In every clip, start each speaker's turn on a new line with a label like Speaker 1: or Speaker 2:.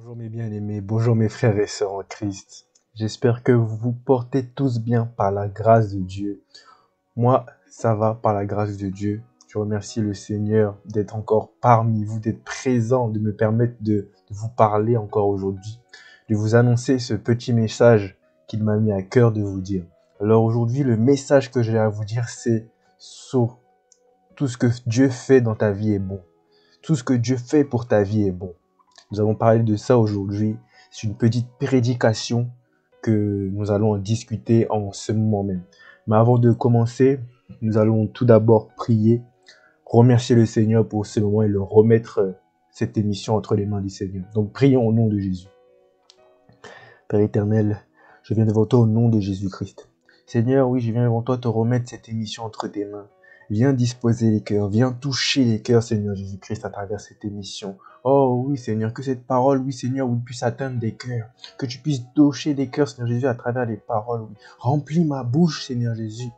Speaker 1: Bonjour mes bien-aimés, bonjour mes frères et sœurs en Christ. J'espère que vous vous portez tous bien par la grâce de Dieu. Moi, ça va par la grâce de Dieu. Je remercie le Seigneur d'être encore parmi vous, d'être présent, de me permettre de vous parler encore aujourd'hui, de vous annoncer ce petit message qu'il m'a mis à cœur de vous dire. Alors aujourd'hui, le message que j'ai à vous dire, c'est sur tout ce que Dieu fait dans ta vie est bon. Tout ce que Dieu fait pour ta vie est bon. Nous allons parler de ça aujourd'hui. C'est une petite prédication que nous allons en discuter en ce moment même. Mais avant de commencer, nous allons tout d'abord prier, remercier le Seigneur pour ce moment et le remettre cette émission entre les mains du Seigneur. Donc prions au nom de Jésus. Père éternel, je viens devant toi au nom de Jésus-Christ. Seigneur, oui, je viens devant toi te remettre cette émission entre tes mains. Viens disposer les cœurs, viens toucher les cœurs, Seigneur Jésus-Christ, à travers cette émission. Oh oui, Seigneur, que cette parole, oui, Seigneur, oui, puisse atteindre des cœurs. Que tu puisses toucher des cœurs, Seigneur Jésus, à travers les paroles. Oui. Remplis ma bouche, Seigneur Jésus.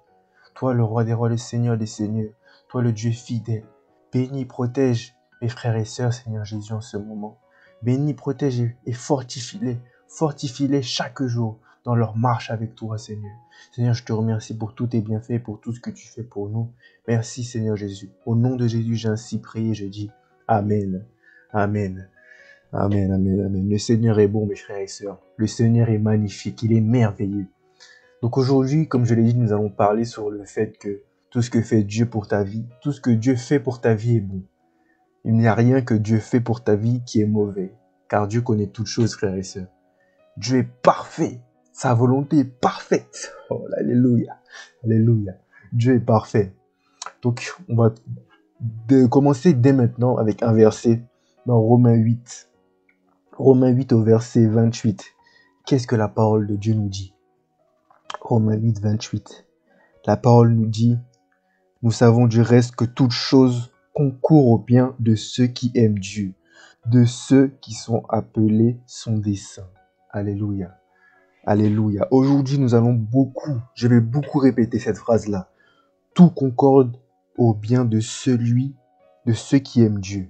Speaker 1: Toi, le roi des rois, le Seigneur des seigneurs. Toi, le Dieu fidèle. Bénis, protège mes frères et sœurs, Seigneur Jésus, en ce moment. Bénis, protège et fortifie-les. Fortifie-les chaque jour dans leur marche avec toi, Seigneur. Seigneur, je te remercie pour tous tes bienfaits, pour tout ce que tu fais pour nous. Merci, Seigneur Jésus. Au nom de Jésus, j'ai ainsi prié, je dis Amen. Amen. Amen, amen, amen. Le Seigneur est bon, mes frères et sœurs. Le Seigneur est magnifique, il est merveilleux. Donc aujourd'hui, comme je l'ai dit, nous allons parler sur le fait que tout ce que fait Dieu pour ta vie, tout ce que Dieu fait pour ta vie est bon. Il n'y a rien que Dieu fait pour ta vie qui est mauvais, car Dieu connaît toutes choses, frères et sœurs. Dieu est parfait, sa volonté est parfaite. Oh, alléluia, alléluia. Dieu est parfait. Donc, on va commencer dès maintenant avec un verset dans Romains 8. Romains 8 au verset 28. Qu'est-ce que la parole de Dieu nous dit? Romains 8, 28. La parole nous dit, nous savons du reste que toute chose concourt au bien de ceux qui aiment Dieu, de ceux qui sont appelés son dessein. Alléluia. Alléluia. Aujourd'hui, je vais beaucoup répéter cette phrase-là. Tout concorde au bien de ceux qui aiment Dieu.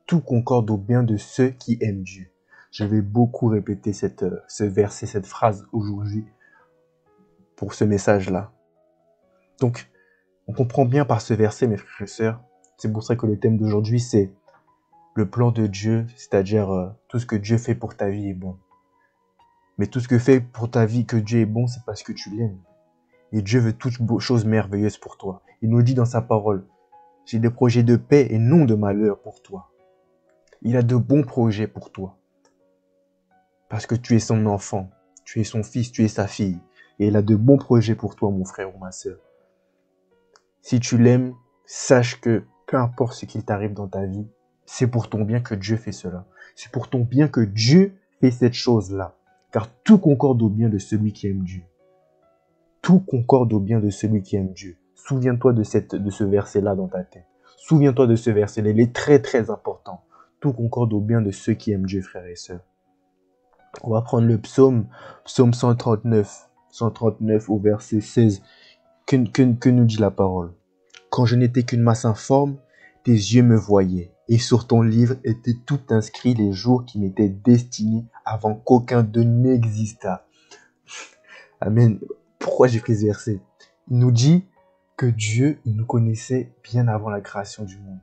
Speaker 1: Tout concorde au bien de ceux qui aiment Dieu. Je vais beaucoup répéter ce verset, cette phrase aujourd'hui pour ce message-là. Donc, on comprend bien par ce verset, mes frères et sœurs, c'est pour ça que le thème d'aujourd'hui, c'est le plan de Dieu, c'est-à-dire tout ce que Dieu fait pour ta vie est bon. Mais tout ce que fait pour ta vie que Dieu est bon, c'est parce que tu l'aimes. Et Dieu veut toutes choses merveilleuses pour toi. Il nous dit dans sa parole, j'ai des projets de paix et non de malheur pour toi. Il a de bons projets pour toi. Parce que tu es son enfant, tu es son fils, tu es sa fille. Et il a de bons projets pour toi, mon frère ou ma sœur. Si tu l'aimes, sache que peu importe ce qu'il t'arrive dans ta vie, c'est pour ton bien que Dieu fait cela. C'est pour ton bien que Dieu fait cette chose-là. Car tout concorde au bien de celui qui aime Dieu. Tout concorde au bien de celui qui aime Dieu. Souviens-toi de ce verset-là dans ta tête. Souviens-toi de ce verset-là. Il est très très important. Tout concorde au bien de ceux qui aiment Dieu, frères et sœurs. On va prendre le psaume 139 au verset 16. Que nous dit la parole? Quand je n'étais qu'une masse informe, tes yeux me voyaient. Et sur ton livre étaient tout inscrits les jours qui m'étaient destinés avant qu'aucun d'eux n'existât. Amen. Pourquoi j'ai pris ce verset? Il nous dit que Dieu nous connaissait bien avant la création du monde.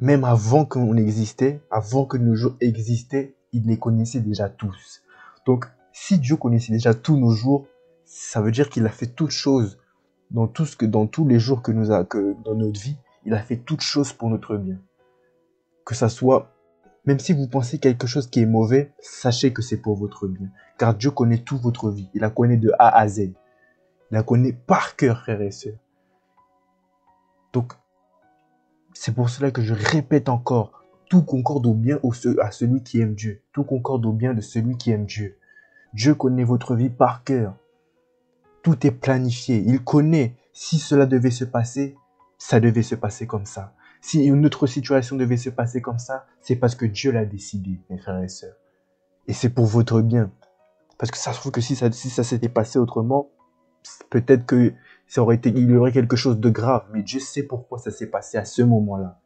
Speaker 1: Même avant qu'on existait, avant que nos jours existaient, il les connaissait déjà tous. Donc, si Dieu connaissait déjà tous nos jours, ça veut dire qu'il a fait toutes choses dans tous les jours que dans notre vie, il a fait toutes choses pour notre bien. Que ça soit, même si vous pensez quelque chose qui est mauvais, sachez que c'est pour votre bien. Car Dieu connaît toute votre vie. Il la connaît de A à Z. Il la connaît par cœur, frères et sœurs. Donc, c'est pour cela que je répète encore, tout concorde au bien à celui qui aime Dieu. Tout concorde au bien de celui qui aime Dieu. Dieu connaît votre vie par cœur. Tout est planifié. Il connaît si cela devait se passer, ça devait se passer comme ça. Si une autre situation devait se passer comme ça, c'est parce que Dieu l'a décidé, mes frères et sœurs. Et c'est pour votre bien. Parce que ça se trouve que si ça s'était passé autrement, peut-être que il y aurait quelque chose de grave. Mais Dieu sait pourquoi ça s'est passé à ce moment-là.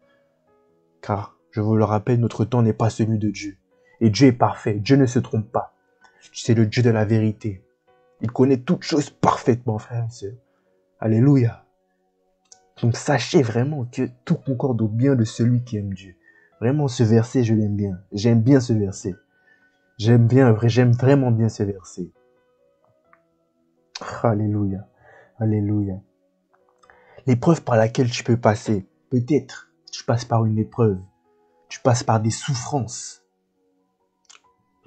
Speaker 1: Car, je vous le rappelle, notre temps n'est pas celui de Dieu. Et Dieu est parfait. Dieu ne se trompe pas. C'est le Dieu de la vérité. Il connaît toutes choses parfaitement, frères et sœurs. Alléluia. Donc sachez vraiment que tout concorde au bien de celui qui aime Dieu. Vraiment, ce verset, je l'aime bien. J'aime bien ce verset. J'aime vraiment bien ce verset. Alléluia. Alléluia. L'épreuve par laquelle tu peux passer, peut-être, tu passes par une épreuve. Tu passes par des souffrances.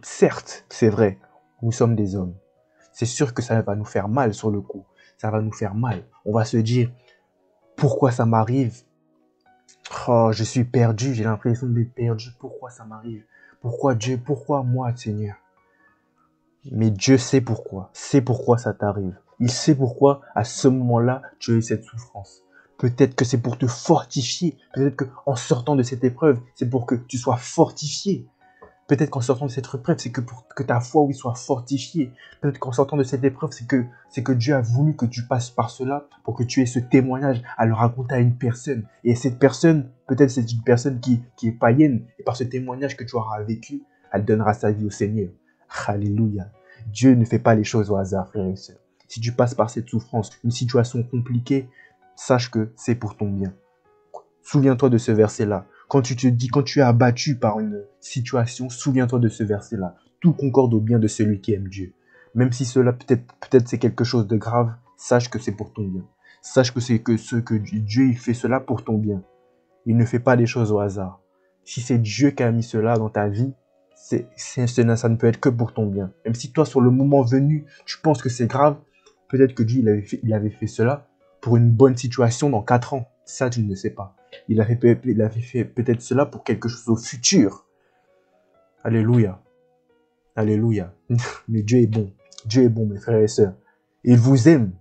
Speaker 1: Certes, c'est vrai, nous sommes des hommes. C'est sûr que ça va nous faire mal sur le coup. Ça va nous faire mal. On va se dire, pourquoi ça m'arrive? Oh, je suis perdu, j'ai l'impression d'être perdu. Pourquoi ça m'arrive? Pourquoi Dieu? Pourquoi moi, Seigneur? Mais Dieu sait pourquoi. C'est pourquoi ça t'arrive. Il sait pourquoi, à ce moment-là, tu as eu cette souffrance. Peut-être que c'est pour te fortifier. Peut-être qu'en sortant de cette épreuve, c'est pour que tu sois fortifié. Peut-être qu'en sortant de cette épreuve, c'est que pour que ta foi, oui, soit fortifiée. Peut-être qu'en sortant de cette épreuve, c'est que Dieu a voulu que tu passes par cela pour que tu aies ce témoignage à le raconter à une personne. Et cette personne, peut-être c'est une personne qui est païenne. Et par ce témoignage que tu auras vécu, elle donnera sa vie au Seigneur. Alléluia. Dieu ne fait pas les choses au hasard, frères et sœurs. Si tu passes par cette souffrance, une situation compliquée, sache que c'est pour ton bien. Souviens-toi de ce verset-là. Quand tu es abattu par une situation, souviens-toi de ce verset-là. Tout concorde au bien de celui qui aime Dieu. Même si cela peut-être c'est quelque chose de grave, sache que c'est pour ton bien. Sache que c'est que ce que Dieu il fait cela pour ton bien. Il ne fait pas les choses au hasard. Si c'est Dieu qui a mis cela dans ta vie, ça ne peut être que pour ton bien. Même si toi, sur le moment venu, tu penses que c'est grave, peut-être que Dieu il avait fait cela pour une bonne situation dans 4 ans. Ça, tu ne le sais pas. Il avait fait peut-être cela pour quelque chose au futur. Alléluia. Alléluia. Mais Dieu est bon. Dieu est bon, mes frères et sœurs. Il vous aime.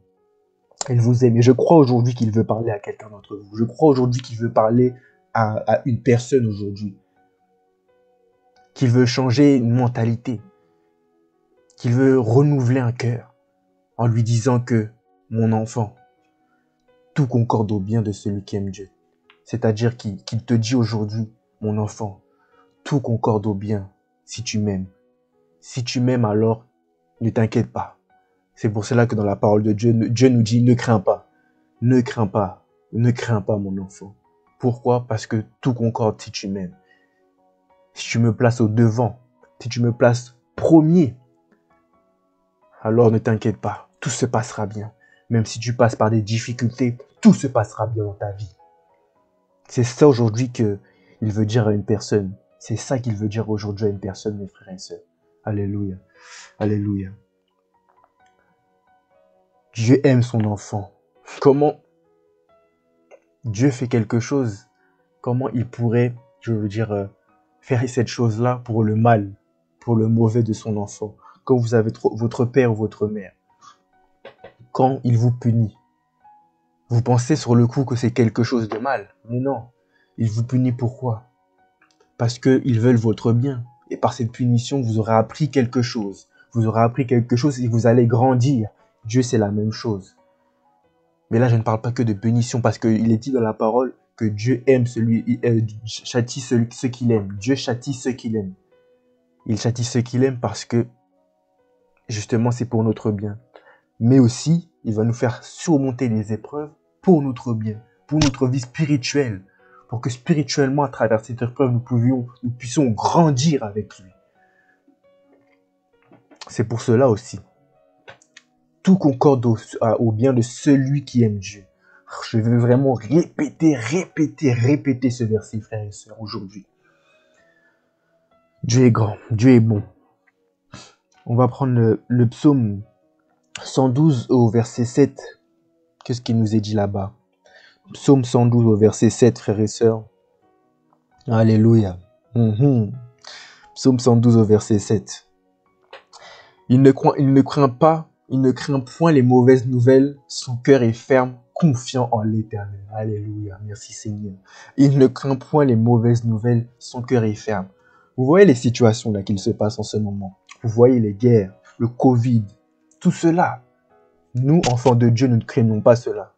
Speaker 1: Il vous aime. Et je crois aujourd'hui qu'il veut parler à quelqu'un d'entre vous. Je crois aujourd'hui qu'il veut parler à une personne aujourd'hui. Qu'il veut changer une mentalité. Qu'il veut renouveler un cœur. En lui disant que, mon enfant, tout concorde au bien de celui qui aime Dieu. C'est-à-dire qu'il te dit aujourd'hui, mon enfant, tout concorde au bien si tu m'aimes. Si tu m'aimes alors, ne t'inquiète pas. C'est pour cela que dans la parole de Dieu, Dieu nous dit, ne crains pas. Ne crains pas. Ne crains pas, mon enfant. Pourquoi? Parce que tout concorde si tu m'aimes. Si tu me places au devant, si tu me places premier, alors ne t'inquiète pas. Tout se passera bien. Même si tu passes par des difficultés, tout se passera bien dans ta vie. C'est ça aujourd'hui qu'il veut dire à une personne. C'est ça qu'il veut dire aujourd'hui à une personne, mes frères et sœurs. Alléluia. Alléluia. Dieu aime son enfant. Comment Dieu fait quelque chose? Comment il pourrait, faire cette chose-là pour le mal, pour le mauvais de son enfant? Quand vous avez votre père ou votre mère, quand il vous punit, vous pensez sur le coup que c'est quelque chose de mal. Mais non. Il vous punit pourquoi? Parce qu'ils veulent votre bien. Et par cette punition, vous aurez appris quelque chose. Vous aurez appris quelque chose et vous allez grandir. Dieu, c'est la même chose. Mais là, je ne parle pas que de punition parce qu'il est dit dans la parole que Dieu aime châtie ceux qu'il aime. Dieu châtie ceux qu'il aime. Il châtie ceux qu'il aime parce que, justement, c'est pour notre bien. Mais aussi, il va nous faire surmonter les épreuves pour notre bien, pour notre vie spirituelle. Pour que spirituellement, à travers cette épreuve, nous puissions grandir avec lui. C'est pour cela aussi. Tout concorde au bien de celui qui aime Dieu. Je veux vraiment répéter ce verset, frères et sœurs, aujourd'hui. Dieu est grand, Dieu est bon. On va prendre le psaume 112 au verset 7. Qu'est-ce qu'il nous est dit là-bas? Psaume 112 au verset 7, frères et sœurs. Alléluia. Psaume 112 au verset 7. Il ne craint point les mauvaises nouvelles, son cœur est ferme, confiant en l'Éternel. Alléluia, merci Seigneur. Il ne craint point les mauvaises nouvelles, son cœur est ferme. Vous voyez les situations là qu'il se passe en ce moment. Vous voyez les guerres, le Covid, tout cela. Nous, enfants de Dieu, nous ne craignons pas cela.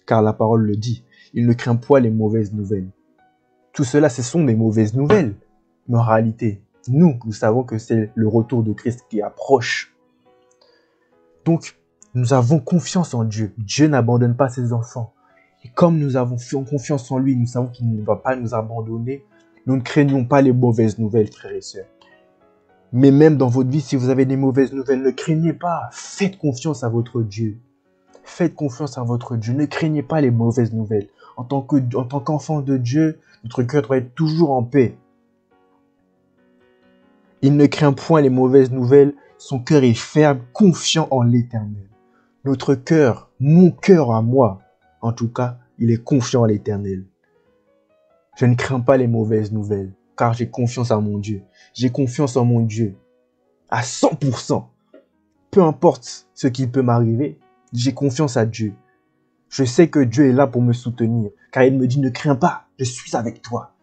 Speaker 1: Car la parole le dit. Il ne craint point les mauvaises nouvelles. Tout cela, ce sont des mauvaises nouvelles. Mais en réalité, Nous savons que c'est le retour de Christ qui approche. Donc, nous avons confiance en Dieu. Dieu n'abandonne pas ses enfants. Et comme nous avons confiance en lui, nous savons qu'il ne va pas nous abandonner. Nous ne craignons pas les mauvaises nouvelles, frères et sœurs. Mais même dans votre vie, si vous avez des mauvaises nouvelles, ne craignez pas. Faites confiance à votre Dieu. Faites confiance à votre Dieu. Ne craignez pas les mauvaises nouvelles. En tant qu'enfant de Dieu, notre cœur doit être toujours en paix. Il ne craint point les mauvaises nouvelles. Son cœur est ferme, confiant en l'Éternel. Notre cœur, mon cœur à moi, en tout cas, il est confiant en l'Éternel. Je ne crains pas les mauvaises nouvelles, car j'ai confiance en mon Dieu. J'ai confiance en mon Dieu à 100%. Peu importe ce qui peut m'arriver, j'ai confiance à Dieu. Je sais que Dieu est là pour me soutenir, car il me dit ne crains pas, je suis avec toi.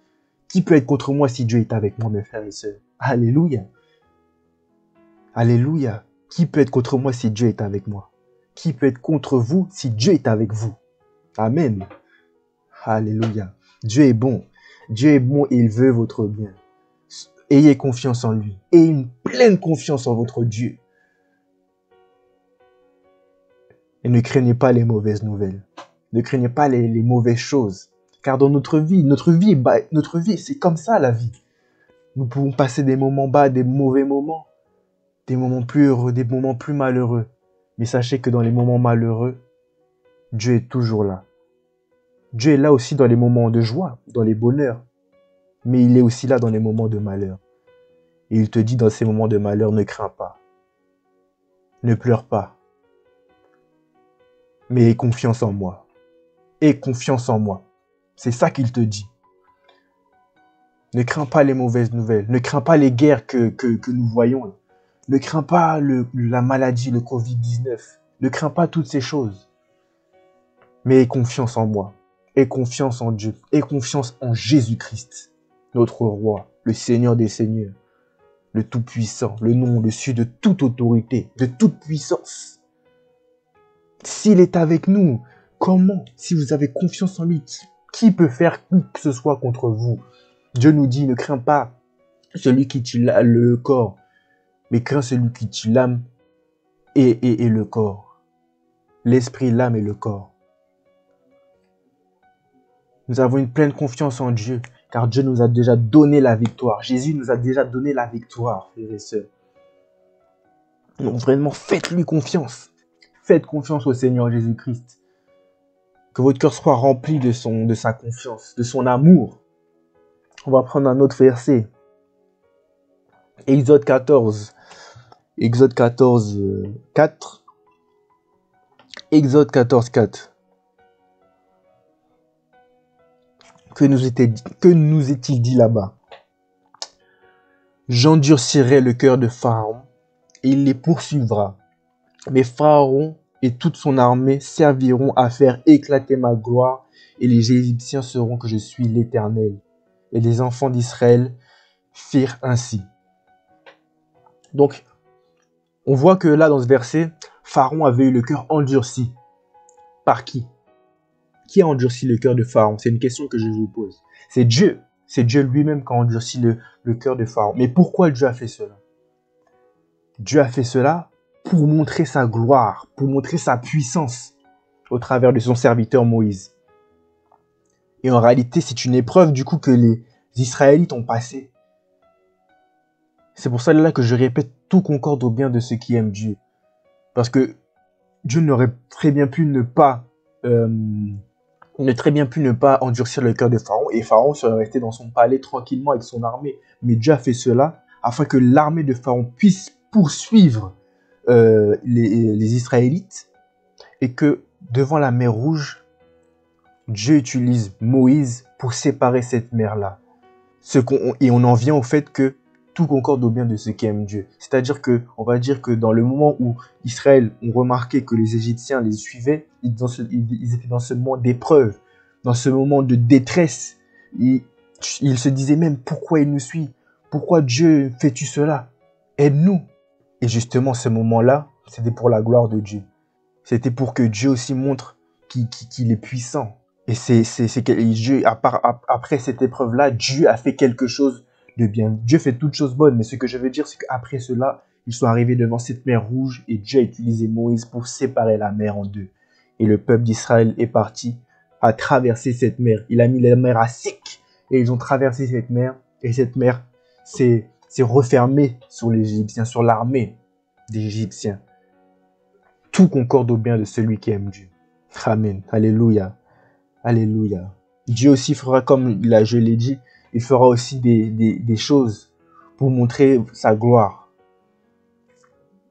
Speaker 1: Qui peut être contre moi si Dieu est avec moi, mes frères et sœurs? Alléluia. Alléluia. Qui peut être contre moi si Dieu est avec moi? Qui peut être contre vous si Dieu est avec vous? Amen. Alléluia. Dieu est bon. Dieu est bon et il veut votre bien. Ayez confiance en lui. Ayez une pleine confiance en votre Dieu. Et ne craignez pas les mauvaises nouvelles. Ne craignez pas les mauvaises choses. Car dans notre vie, c'est comme ça la vie. Nous pouvons passer des moments bas, des mauvais moments, des moments plus heureux, des moments plus malheureux. Mais sachez que dans les moments malheureux, Dieu est toujours là. Dieu est là aussi dans les moments de joie, dans les bonheurs. Mais il est aussi là dans les moments de malheur. Et il te dit dans ces moments de malheur, ne crains pas. Ne pleure pas. Mais aie confiance en moi. Aie confiance en moi. C'est ça qu'il te dit. Ne crains pas les mauvaises nouvelles. Ne crains pas les guerres que nous voyons. Ne crains pas la maladie, le Covid-19. Ne crains pas toutes ces choses. Mais aie confiance en moi. Aie confiance en Dieu. Aie confiance en Jésus-Christ, notre roi, le Seigneur des Seigneurs, le Tout-Puissant, le nom au-dessus de toute autorité, de toute puissance. S'il est avec nous, comment, si vous avez confiance en lui, qui peut faire qui que ce soit contre vous? Dieu nous dit, ne crains pas celui qui tue le corps, mais crains celui qui tue l'âme et le corps. L'esprit, l'âme et le corps. Nous avons une pleine confiance en Dieu, car Dieu nous a déjà donné la victoire. Jésus nous a déjà donné la victoire, frères et sœurs. Donc vraiment, faites-lui confiance. Faites confiance au Seigneur Jésus-Christ. Que votre cœur soit rempli de sa confiance, de son amour. On va prendre un autre verset. Exode 14. Exode 14, 4. Exode 14, 4. Que nous est-il dit là-bas? J'endurcirai le cœur de Pharaon et il les poursuivra. Mais Pharaon et toute son armée serviront à faire éclater ma gloire et les Égyptiens sauront que je suis l'Éternel. Et les enfants d'Israël firent ainsi. Donc, on voit que là, dans ce verset, Pharaon avait eu le cœur endurci. Par qui? Qui a endurci le cœur de Pharaon? C'est une question que je vous pose. C'est Dieu. C'est Dieu lui-même qui a endurci le cœur de Pharaon. Mais pourquoi Dieu a fait cela? Dieu a fait cela pour montrer sa gloire, pour montrer sa puissance au travers de son serviteur Moïse. Et en réalité, c'est une épreuve du coup que les Israélites ont passée. C'est pour ça là que je répète, tout concorde au bien de ceux qui aiment Dieu. Parce que Dieu n'aurait très bien pu ne pas endurcir le cœur de Pharaon, et Pharaon serait resté dans son palais tranquillement avec son armée. Mais Dieu a fait cela afin que l'armée de Pharaon puisse poursuivre les Israélites, et que devant la mer Rouge, Dieu utilise Moïse pour séparer cette mer-là. Et on en vient au fait que tout concorde au bien de ceux qui aiment Dieu. C'est-à-dire que, on va dire que dans le moment où Israël ont remarqué que les Égyptiens les suivaient, ils étaient dans ce moment d'épreuve, dans ce moment de détresse. Ils se disaient même, pourquoi il nous suit? Pourquoi Dieu fais-tu cela? Aide-nous. Et justement, ce moment-là, c'était pour la gloire de Dieu. C'était pour que Dieu aussi montre qu'il est puissant. Et Dieu, après cette épreuve-là, Dieu a fait quelque chose de bien. Dieu fait toutes choses bonnes, mais ce que je veux dire, c'est qu'après cela, ils sont arrivés devant cette mer rouge et Dieu a utilisé Moïse pour séparer la mer en deux. Et le peuple d'Israël est parti à traverser cette mer. Il a mis la mer à sec et ils ont traversé cette mer et cette mer s'est refermée sur les Égyptiens, sur l'armée des Égyptiens. Tout concorde au bien de celui qui aime Dieu. Amen. Alléluia. Alléluia. Dieu aussi fera, comme je l'ai dit, il fera aussi des choses pour montrer sa gloire.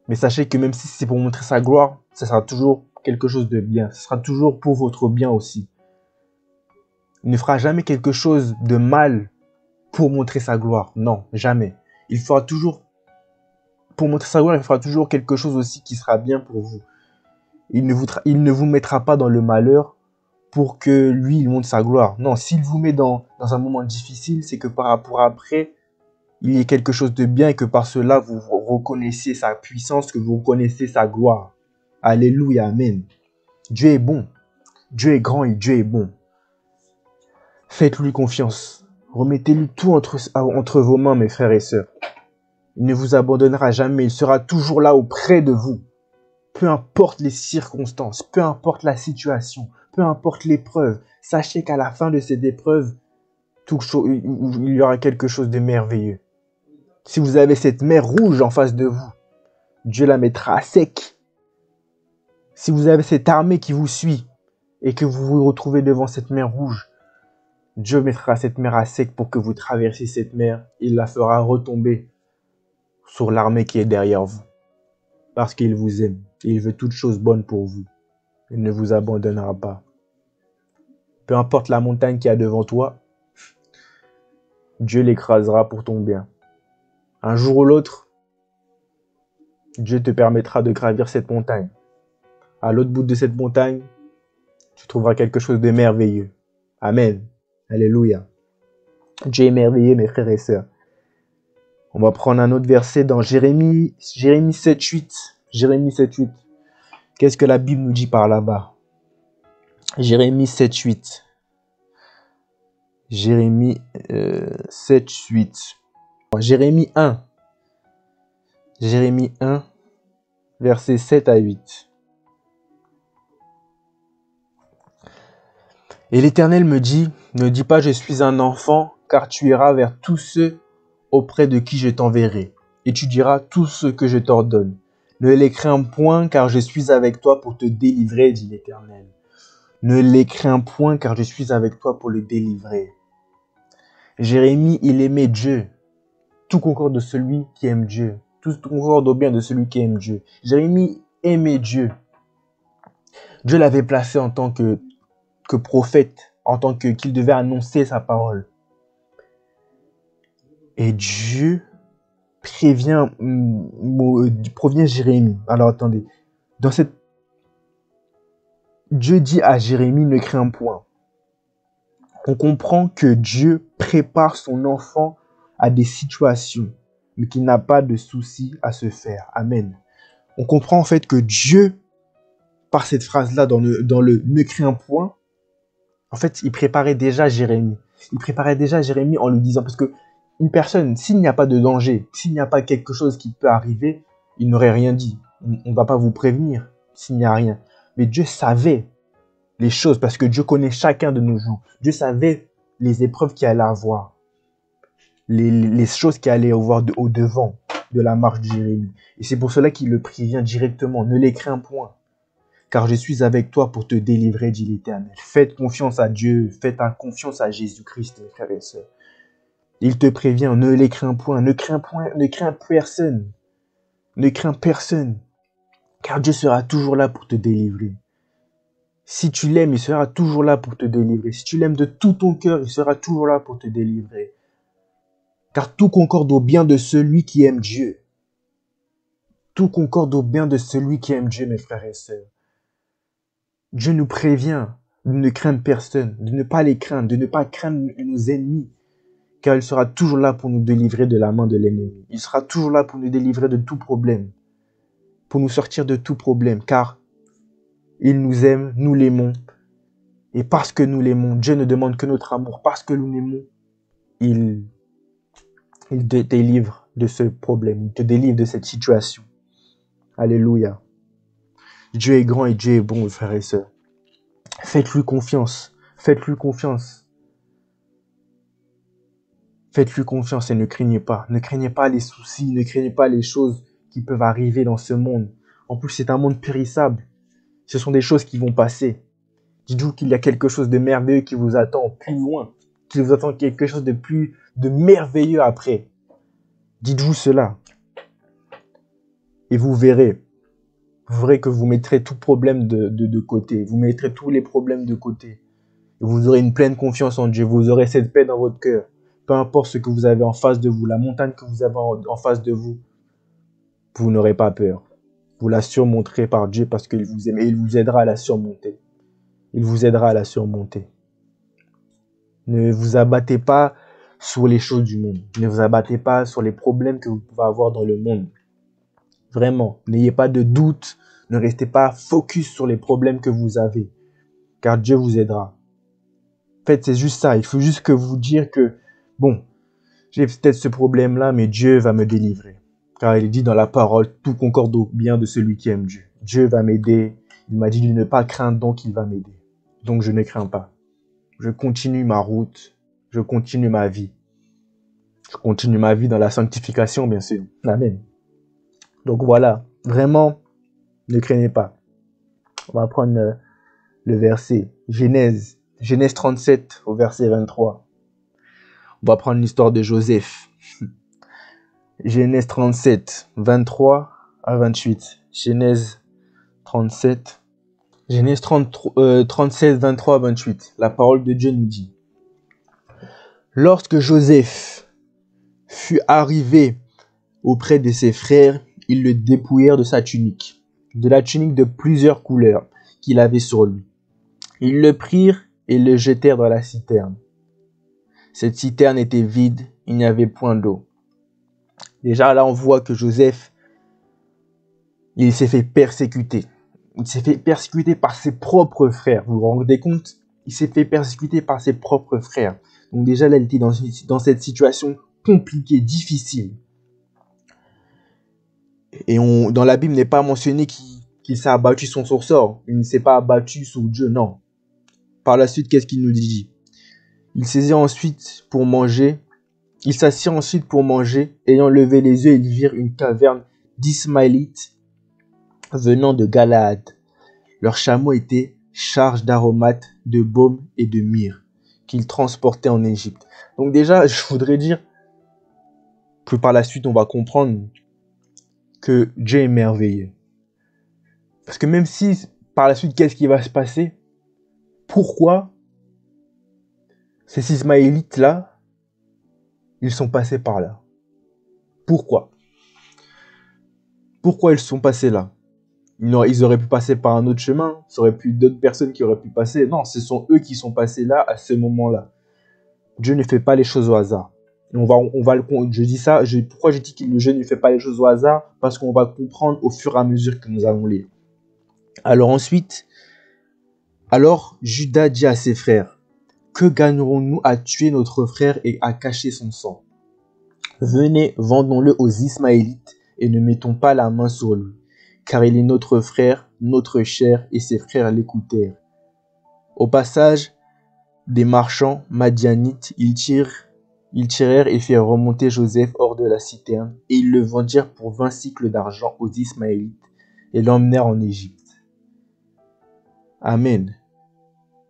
Speaker 1: Mais sachez que même si c'est pour montrer sa gloire, ce sera toujours quelque chose de bien. Ce sera toujours pour votre bien aussi. Il ne fera jamais quelque chose de mal pour montrer sa gloire. Non, jamais. Il fera toujours, pour montrer sa gloire, il fera toujours quelque chose aussi qui sera bien pour vous. Il ne vous mettra pas dans le malheur pour que lui, il montre sa gloire. Non, s'il vous met dans un moment difficile, c'est que par rapport après, il y a quelque chose de bien et que par cela, vous reconnaissez sa puissance, que vous reconnaissez sa gloire. Alléluia, amen. Dieu est bon. Dieu est grand et Dieu est bon. Faites-lui confiance. Remettez-lui tout entre vos mains, mes frères et sœurs. Il ne vous abandonnera jamais. Il sera toujours là auprès de vous. Peu importe les circonstances, peu importe la situation, peu importe l'épreuve. Sachez qu'à la fin de cette épreuve, il y aura quelque chose de merveilleux. Si vous avez cette mer rouge en face de vous, Dieu la mettra à sec. Si vous avez cette armée qui vous suit et que vous vous retrouvez devant cette mer rouge, Dieu mettra cette mer à sec pour que vous traversiez cette mer. Il la fera retomber sur l'armée qui est derrière vous. Parce qu'il vous aime et il veut toutes choses bonnes pour vous. Il ne vous abandonnera pas. Peu importe la montagne qu'il y a devant toi, Dieu l'écrasera pour ton bien. Un jour ou l'autre, Dieu te permettra de gravir cette montagne. À l'autre bout de cette montagne, tu trouveras quelque chose de merveilleux. Amen. Alléluia. Dieu est merveilleux, mes frères et sœurs. On va prendre un autre verset dans Jérémie 7:8. Jérémie 7:8. Qu'est-ce que la Bible nous dit par là-bas? Jérémie 7:8. Jérémie 7:8. Jérémie 1. Jérémie 1, versets 7 à 8. Et l'Éternel me dit, ne dis pas je suis un enfant, car tu iras vers tous ceux auprès de qui je t'enverrai, et tu diras tout ce que je t'ordonne. Ne les crains point, car je suis avec toi pour te délivrer, dit l'Éternel. Ne les crains point, car je suis avec toi pour le délivrer. Jérémie, il aimait Dieu. Tout concorde de celui qui aime Dieu. Tout concorde au bien de celui qui aime Dieu. Jérémie aimait Dieu. Dieu l'avait placé en tant que prophète, en tant qu'il devait annoncer sa parole. Et Dieu provient Jérémie. Alors attendez, Dieu dit à Jérémie, ne crains point. On comprend que Dieu prépare son enfant à des situations, mais qu'il n'a pas de souci à se faire. Amen. On comprend en fait que Dieu, par cette phrase-là, dans le ne crains point, en fait, il préparait déjà Jérémie. Il préparait déjà Jérémie en lui disant, parce que une personne, s'il n'y a pas de danger, s'il n'y a pas quelque chose qui peut arriver, il n'aurait rien dit. On ne va pas vous prévenir s'il n'y a rien. Mais Dieu savait les choses, parce que Dieu connaît chacun de nos jours. Dieu savait les épreuves qu'il allait avoir, les choses qu'il allait avoir au devant de la marche de Jérémie. Et c'est pour cela qu'il le prévient directement, ne les crains point. Car je suis avec toi pour te délivrer, dit l'Éternel. Faites confiance à Dieu, faites confiance à Jésus-Christ, mes frères et sœurs. Il te prévient, ne les crains point, ne crains personne. Ne crains personne. Car Dieu sera toujours là pour te délivrer. Si tu l'aimes, il sera toujours là pour te délivrer. Si tu l'aimes de tout ton cœur, il sera toujours là pour te délivrer. Car tout concorde au bien de celui qui aime Dieu. Tout concorde au bien de celui qui aime Dieu, mes frères et sœurs. Dieu nous prévient de ne craindre personne, de ne pas les craindre, de ne pas craindre nos ennemis, car il sera toujours là pour nous délivrer de la main de l'ennemi. Il sera toujours là pour nous délivrer de tout problème, pour nous sortir de tout problème, car il nous aime, nous l'aimons. Et parce que nous l'aimons, Dieu ne demande que notre amour. Parce que nous l'aimons, il Il te délivre de ce problème. Il te délivre de cette situation. Alléluia. Dieu est grand et Dieu est bon, frères et sœurs. Faites-lui confiance. Faites-lui confiance. Faites-lui confiance et ne craignez pas. Ne craignez pas les soucis, ne craignez pas les choses qui peuvent arriver dans ce monde. En plus, c'est un monde périssable. Ce sont des choses qui vont passer. Dites-vous qu'il y a quelque chose de merveilleux qui vous attend plus loin. Qu'il vous attend quelque chose de merveilleux après. Dites-vous cela. Et vous verrez. Vous verrez que vous mettrez tout problème de côté. Vous mettrez tous les problèmes de côté. Et vous aurez une pleine confiance en Dieu. Vous aurez cette paix dans votre cœur. Peu importe ce que vous avez en face de vous, la montagne que vous avez en face de vous, vous n'aurez pas peur. Vous la surmonterez par Dieu parce qu'il vous aime et il vous aidera à la surmonter. Il vous aidera à la surmonter. Ne vous abattez pas sur les choses du monde. Ne vous abattez pas sur les problèmes que vous pouvez avoir dans le monde. Vraiment, n'ayez pas de doute. Ne restez pas focus sur les problèmes que vous avez. Car Dieu vous aidera. En fait, c'est juste ça. Il faut juste que vous dire que, bon, j'ai peut-être ce problème-là, mais Dieu va me délivrer. Car il dit dans la parole, tout concorde au bien de celui qui aime Dieu. Dieu va m'aider. Il m'a dit de ne pas craindre, donc il va m'aider. Donc je ne crains pas. Je continue ma route. Je continue ma vie. Je continue ma vie dans la sanctification, bien sûr. Amen. Donc voilà. Vraiment, ne craignez pas. On va prendre le verset. Genèse 37 au verset 23. On va prendre l'histoire de Joseph. Genèse 37, 23 à 28. Genèse 37, Genèse 37, 23 à 28. La parole de Dieu nous dit: Lorsque Joseph fut arrivé auprès de ses frères, ils le dépouillèrent de sa tunique, de la tunique de plusieurs couleurs qu'il avait sur lui. Ils le prirent et le jetèrent dans la citerne. Cette citerne était vide, il n'y avait point d'eau. Déjà là, on voit que Joseph, il s'est fait persécuter. Il s'est fait persécuter par ses propres frères. Vous vous rendez compte? Il s'est fait persécuter par ses propres frères. Donc déjà là, il était dans cette situation compliquée, difficile. Et dans la Bible, n'est pas mentionné qu'il s'est abattu sur son sort. Il ne s'est pas abattu sur Dieu, non. Par la suite, qu'est-ce qu'il nous dit? Il s'assit ensuite pour manger. Ayant levé les yeux, ils virent une caverne d'Ismaélites venant de Galaad. Leurs chameaux étaient charges d'aromates, de baume et de myrrhe qu'ils transportaient en Égypte. Donc déjà, je voudrais dire que par la suite, on va comprendre que Dieu est merveilleux. Parce que même si, par la suite, qu'est-ce qui va se passer? Pourquoi ces Ismaélites-là, ils sont passés par là? Pourquoi? Pourquoi ils sont passés là? Ils auraient pu passer par un autre chemin. Ça aurait pu d'autres personnes qui auraient pu passer. Non, ce sont eux qui sont passés là à ce moment-là. Dieu ne fait pas les choses au hasard. Et je dis ça. Pourquoi je dis que Dieu ne fait pas les choses au hasard? Parce qu'on va comprendre au fur et à mesure que nous allons lire. Alors Judas dit à ses frères: Que gagnerons-nous à tuer notre frère et à cacher son sang? Venez, vendons-le aux Ismaélites et ne mettons pas la main sur lui, car il est notre frère, notre chair. Et ses frères l'écoutèrent. Au passage des marchands madianites, ils tirèrent et firent remonter Joseph hors de la citerne, et ils le vendirent pour 20 cycles d'argent aux Ismaélites et l'emmenèrent en Égypte. Amen.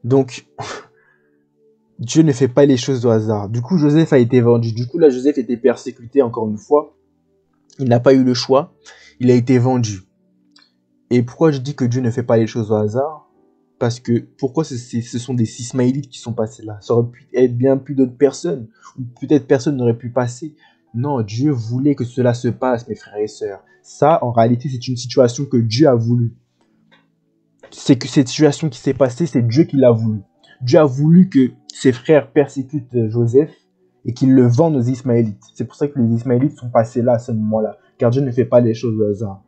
Speaker 1: Donc, Dieu ne fait pas les choses au hasard. Du coup, Joseph a été vendu. Du coup, là, Joseph était persécuté encore une fois. Il n'a pas eu le choix. Il a été vendu. Et pourquoi je dis que Dieu ne fait pas les choses au hasard? Parce que, pourquoi ce sont des Ismaélites qui sont passés là? Ça aurait pu être bien plus d'autres personnes. Ou peut-être personne n'aurait pu passer. Non, Dieu voulait que cela se passe, mes frères et sœurs. Ça, en réalité, c'est une situation que Dieu a voulu. C'est que cette situation qui s'est passée, c'est Dieu qui l'a voulu. Dieu a voulu que ses frères persécutent Joseph et qu'ils le vendent aux Ismaélites. C'est pour ça que les Ismaélites sont passés là à ce moment-là. Car Dieu ne fait pas les choses au hasard.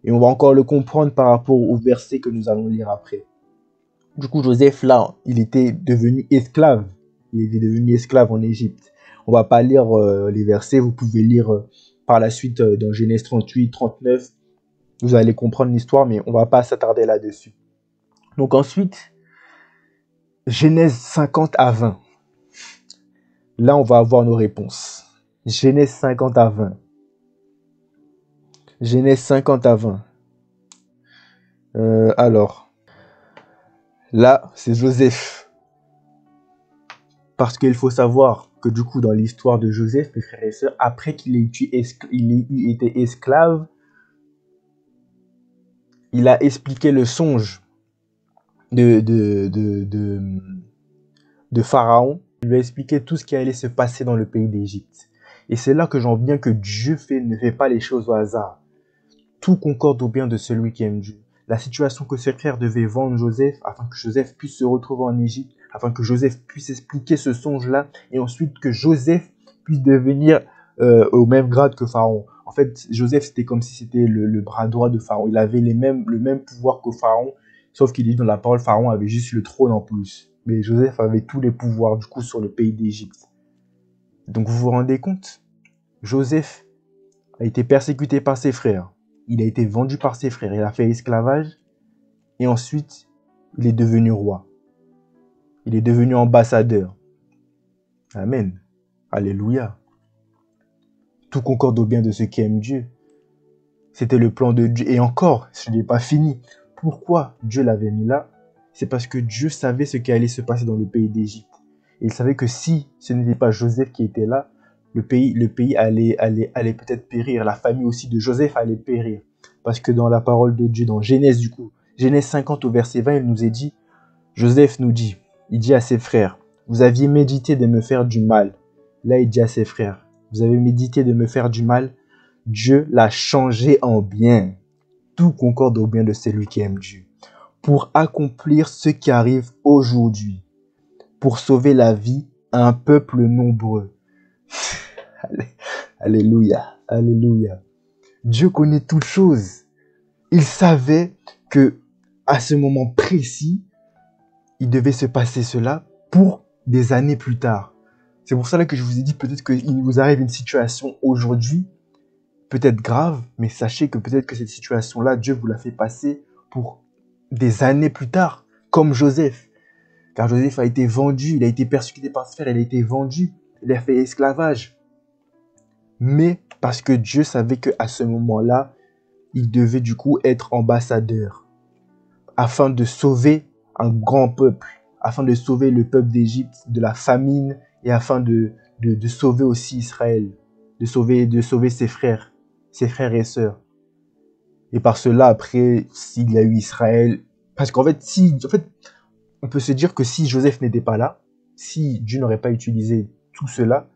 Speaker 1: Et on va encore le comprendre par rapport au verset que nous allons lire après. Du coup, Joseph, là, il était devenu esclave. Il était devenu esclave en Égypte. On va pas lire les versets, vous pouvez lire par la suite dans Genèse 38, 39. Vous allez comprendre l'histoire, mais on va pas s'attarder là-dessus. Donc ensuite, Genèse 50 à 20. Là, on va avoir nos réponses. Genèse 50 à 20. Genèse 50 à 20. Alors, là, c'est Joseph. Parce qu'il faut savoir que du coup, dans l'histoire de Joseph, mes frères et sœurs, après qu'il ait été esclave, il a expliqué le songe de Pharaon. Il lui a expliqué tout ce qui allait se passer dans le pays d'Égypte. Et c'est là que j'en viens que Dieu ne fait pas les choses au hasard. Tout concorde au bien de celui qui aime Dieu. La situation que ses frères devaient vendre Joseph afin que Joseph puisse se retrouver en Égypte, afin que Joseph puisse expliquer ce songe-là, et ensuite que Joseph puisse devenir au même grade que Pharaon. En fait, Joseph, c'était comme si c'était le bras droit de Pharaon. Il avait le même pouvoir que Pharaon, sauf qu'il dit dans la parole, Pharaon avait juste le trône en plus. Mais Joseph avait tous les pouvoirs du coup sur le pays d'Égypte. Donc vous vous rendez compte? Joseph a été persécuté par ses frères. Il a été vendu par ses frères. Il a fait esclavage. Et ensuite, il est devenu roi. Il est devenu ambassadeur. Amen. Alléluia. Tout concorde au bien de ceux qui aiment Dieu. C'était le plan de Dieu. Et encore, ce n'est pas fini. Pourquoi Dieu l'avait mis là? C'est parce que Dieu savait ce qui allait se passer dans le pays d'Égypte. Il savait que si ce n'était pas Joseph qui était là, le pays allait peut-être périr. La famille aussi de Joseph allait périr. Parce que dans la parole de Dieu, dans Genèse du coup, Genèse 50 au verset 20, il nous est dit, Joseph nous dit, il dit à ses frères, vous aviez médité de me faire du mal. Là, il dit à ses frères, vous avez médité de me faire du mal. Dieu l'a changé en bien. Tout concorde au bien de celui qui aime Dieu. Pour accomplir ce qui arrive aujourd'hui. Pour sauver la vie à un peuple nombreux. Alléluia, alléluia. Dieu connaît toutes choses. Il savait que à ce moment précis, il devait se passer cela pour des années plus tard. C'est pour ça que je vous ai dit peut-être qu'il vous arrive une situation aujourd'hui, peut-être grave, mais sachez que peut-être que cette situation-là, Dieu vous l'a fait passer pour des années plus tard, comme Joseph. Car Joseph a été vendu, il a été persécuté par ses frères, il a été vendu, il a fait esclavage. Mais parce que Dieu savait qu'à ce moment-là, il devait du coup être ambassadeur afin de sauver un grand peuple, afin de sauver le peuple d'Égypte de la famine et afin de sauver aussi Israël, de sauver ses frères et sœurs. Et par cela, après, s'il y a eu Israël, parce qu'en fait, on peut se dire que si Joseph n'était pas là, si Dieu n'aurait pas utilisé tout cela,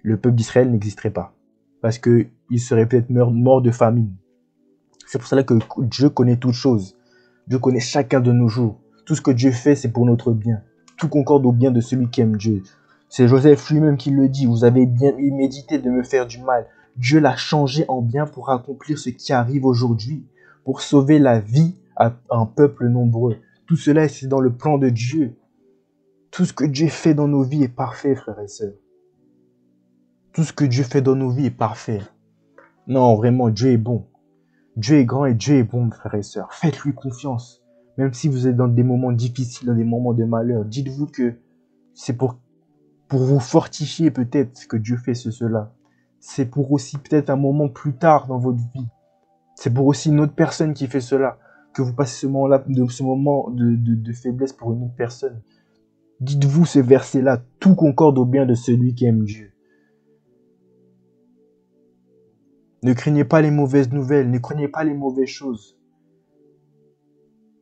Speaker 1: le peuple d'Israël n'existerait pas. Parce qu'il serait peut-être mort de famine. C'est pour cela que Dieu connaît toutes choses. Dieu connaît chacun de nos jours. Tout ce que Dieu fait, c'est pour notre bien. Tout concorde au bien de celui qui aime Dieu. C'est Joseph lui-même qui le dit. Vous avez bien médité de me faire du mal. Dieu l'a changé en bien pour accomplir ce qui arrive aujourd'hui, pour sauver la vie à un peuple nombreux. Tout cela, c'est dans le plan de Dieu. Tout ce que Dieu fait dans nos vies est parfait, frères et sœurs. Tout ce que Dieu fait dans nos vies est parfait. Non, vraiment, Dieu est bon. Dieu est grand et Dieu est bon, frères et sœurs. Faites-lui confiance. Même si vous êtes dans des moments difficiles, dans des moments de malheur, dites-vous que c'est pour vous fortifier peut-être que Dieu fait cela. C'est pour aussi peut-être un moment plus tard dans votre vie. C'est pour aussi une autre personne qui fait cela. Que vous passez ce moment-là, ce moment de faiblesse pour une autre personne. Dites-vous ce verset-là, tout concorde au bien de celui qui aime Dieu. Ne craignez pas les mauvaises nouvelles, ne craignez pas les mauvaises choses.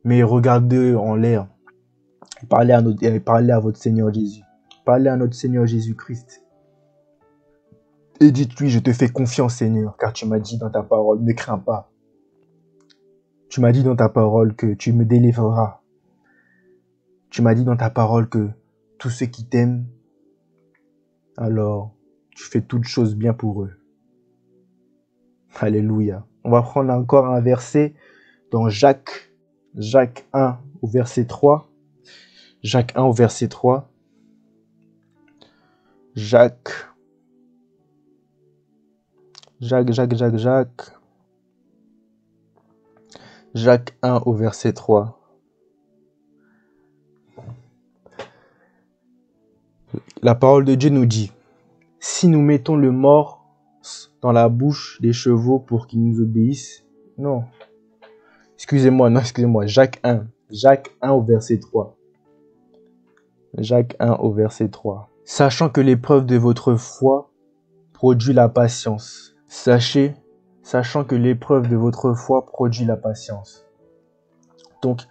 Speaker 1: Mais regardez en l'air. Parlez à votre Seigneur Jésus. Parlez à notre Seigneur Jésus-Christ. Et dites-lui, je te fais confiance, Seigneur, car tu m'as dit dans ta parole, ne crains pas. Tu m'as dit dans ta parole que tu me délivreras. Tu m'as dit dans ta parole que tous ceux qui t'aiment, alors tu fais toutes choses bien pour eux. Alléluia. On va prendre encore un verset dans Jacques 1 au verset 3. Jacques 1 au verset 3. Jacques Jacques. Jacques 1 au verset 3. La parole de Dieu nous dit, si nous mettons le mort dans la bouche des chevaux pour qu'ils nous obéissent, non, excusez-moi, Jacques 1. Jacques 1 au verset 3. Jacques 1 au verset 3. Sachant que l'épreuve de votre foi produit la patience. Sachant que l'épreuve de votre foi produit la patience. Donc,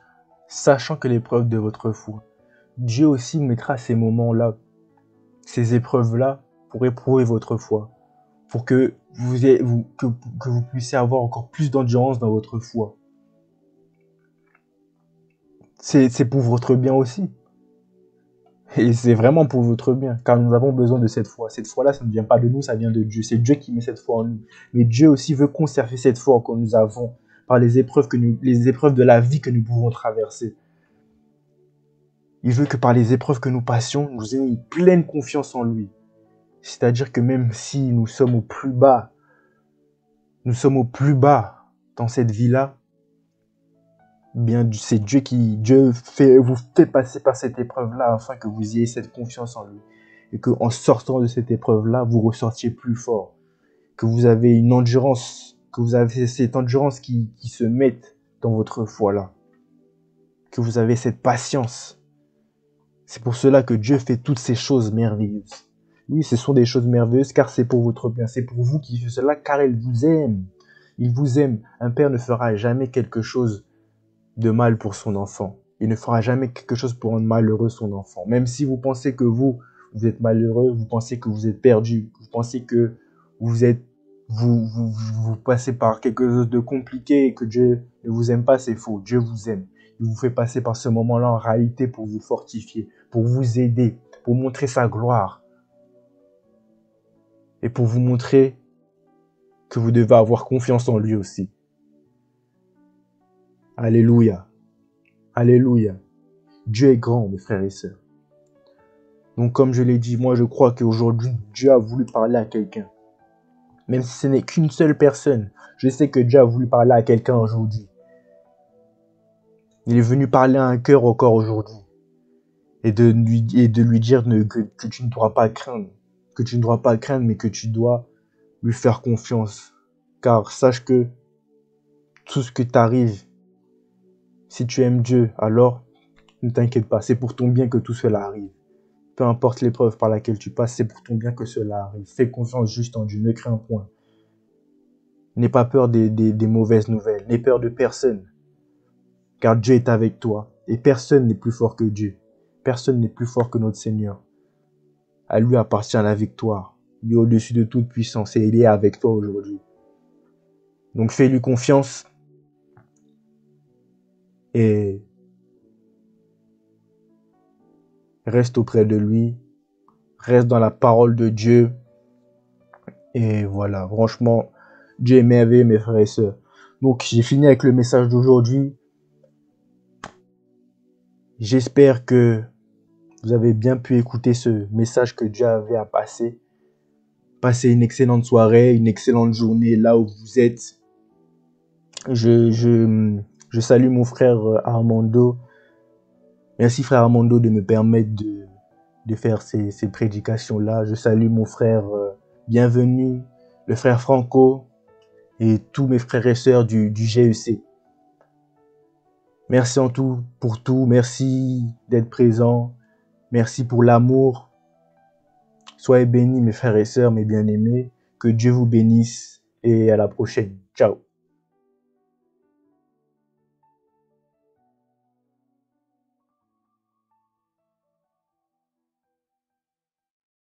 Speaker 1: sachant que l'épreuve de votre foi, Dieu aussi mettra ces moments-là, ces épreuves-là, pour éprouver votre foi, pour que vous puissiez avoir encore plus d'endurance dans votre foi. C'est pour votre bien aussi. Et c'est vraiment pour votre bien, car nous avons besoin de cette foi. Cette foi-là, ça ne vient pas de nous, ça vient de Dieu. C'est Dieu qui met cette foi en nous. Mais Dieu aussi veut conserver cette foi que nous avons par les épreuves de la vie que nous pouvons traverser. Il veut que par les épreuves que nous passions, nous ayons une pleine confiance en lui. C'est-à-dire que même si nous sommes au plus bas dans cette vie-là, bien, c'est Dieu vous fait passer par cette épreuve-là afin que vous ayez cette confiance en lui. Et qu'en sortant de cette épreuve-là, vous ressortiez plus fort. Que vous avez une endurance, que vous avez cette endurance qui se mette dans votre foi-là. Que vous avez cette patience. C'est pour cela que Dieu fait toutes ces choses merveilleuses. Oui, ce sont des choses merveilleuses car c'est pour votre bien. C'est pour vous qui fait cela car il vous aime. Il vous aime. Un père ne fera jamais quelque chose de mal pour son enfant. Il ne fera jamais quelque chose pour rendre malheureux son enfant. Même si vous pensez que vous êtes malheureux, vous pensez que vous êtes perdu, vous pensez que vous passez par quelque chose de compliqué et que Dieu ne vous aime pas, c'est faux. Dieu vous aime. Il vous fait passer par ce moment-là en réalité pour vous fortifier, pour vous aider, pour montrer sa gloire et pour vous montrer que vous devez avoir confiance en lui aussi. Alléluia. Alléluia. Dieu est grand, mes frères et sœurs. Donc, comme je l'ai dit, moi, je crois qu'aujourd'hui, Dieu a voulu parler à quelqu'un. Même si ce n'est qu'une seule personne, je sais que Dieu a voulu parler à quelqu'un aujourd'hui. Il est venu parler à un cœur encore aujourd'hui. Et de lui dire que tu ne dois pas craindre. Que tu ne dois pas craindre, mais que tu dois lui faire confiance. Car sache que tout ce que t'arrive, si tu aimes Dieu, alors ne t'inquiète pas. C'est pour ton bien que tout cela arrive. Peu importe l'épreuve par laquelle tu passes, c'est pour ton bien que cela arrive. Fais confiance juste en Dieu, ne crains point. N'aie pas peur des mauvaises nouvelles, n'aie peur de personne. Car Dieu est avec toi et personne n'est plus fort que Dieu. Personne n'est plus fort que notre Seigneur. À lui appartient la victoire. Il est au-dessus de toute puissance et il est avec toi aujourd'hui. Donc fais-lui confiance et reste auprès de lui. Reste dans la parole de Dieu. Et voilà, franchement, Dieu est merveilleux, mes frères et sœurs. Donc j'ai fini avec le message d'aujourd'hui. J'espère que vous avez bien pu écouter ce message que Dieu avait à passer. Passez une excellente soirée, une excellente journée là où vous êtes. Je salue mon frère Armando. Merci frère Armando de me permettre de faire ces prédications-là. Je salue mon frère Bienvenue, le frère Franco et tous mes frères et sœurs du GEC. Merci pour tout. Merci d'être présent. Merci pour l'amour. Soyez bénis mes frères et sœurs, mes bien-aimés. Que Dieu vous bénisse et à la prochaine. Ciao.